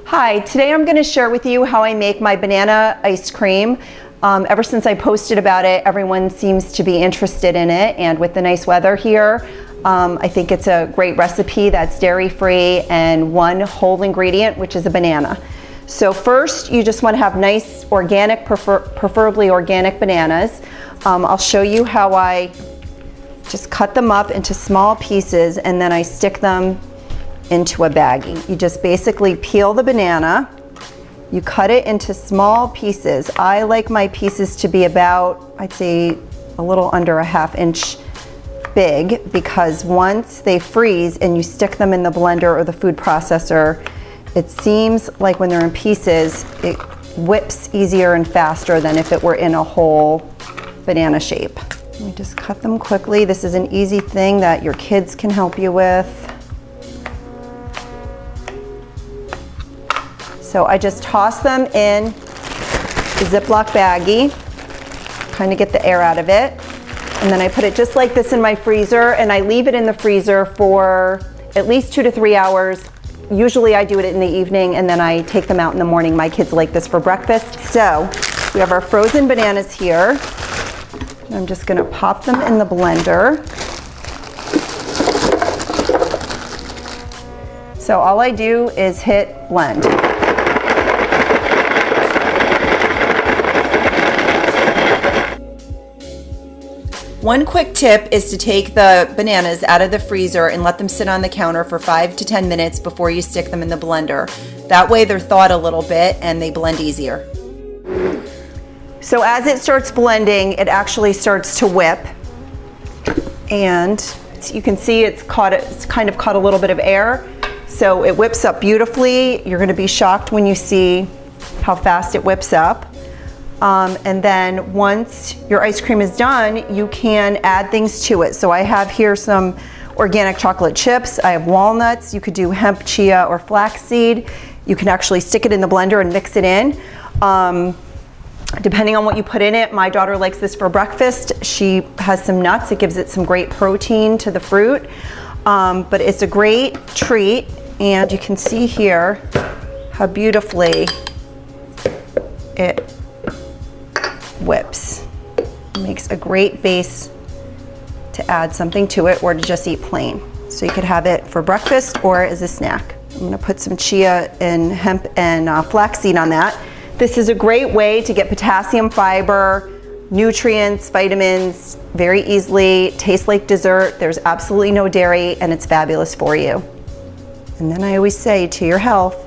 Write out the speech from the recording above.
Hi, today I'm going to share with you how I make my banana ice cream. Ever since I posted about it, everyone seems to be interested in it, and with the nice weather here, I think it's a great recipe that's dairy-free and one whole ingredient, which is a banana. So first, you just want to have nice organic, preferably organic bananas. I'll show you how I just cut them up into small pieces and then I stick them into a baggie. You just basically peel the banana, you cut it into small pieces. I like my pieces to be about, I'd say, a little under a ½ inch big, because once they freeze and you stick them in the blender or the food processor, it seems like when they're in pieces, it whips easier and faster than if it were in a whole banana shape. Let me just cut them quickly. This is an easy thing that your kids can help you with. So I just toss them in the Ziploc baggie, kind of get the air out of it. And then I put it just like this in my freezer, and I leave it in the freezer for at least 2 to 3 hours. Usually I do it in the evening and then I take them out in the morning. My kids like this for breakfast. So we have our frozen bananas here. I'm just gonna pop them in the blender. So all I do is hit blend. One quick tip is to take the bananas out of the freezer and let them sit on the counter for 5 to 10 minutes before you stick them in the blender. That way they're thawed a little bit and they blend easier. So as it starts blending, it actually starts to whip. And you can see it's kind of caught a little bit of air. So it whips up beautifully. You're gonna be shocked when you see how fast it whips up. And then once your ice cream is done, you can add things to it. So I have here some organic chocolate chips. I have walnuts. You could do hemp, chia, or flaxseed. You can actually stick it in the blender and mix it in. Depending on what you put in it, my daughter likes this for breakfast. She has some nuts. It gives it some great protein to the fruit. But it's a great treat. And you can see here how beautifully it whips. It makes a great base to add something to it or to just eat plain. So you could have it for breakfast or as a snack. I'm gonna put some chia and hemp and flaxseed on that. This is a great way to get potassium, fiber, nutrients, vitamins very easily. Tastes like dessert. There's absolutely no dairy and it's fabulous for you. And then I always say, to your health.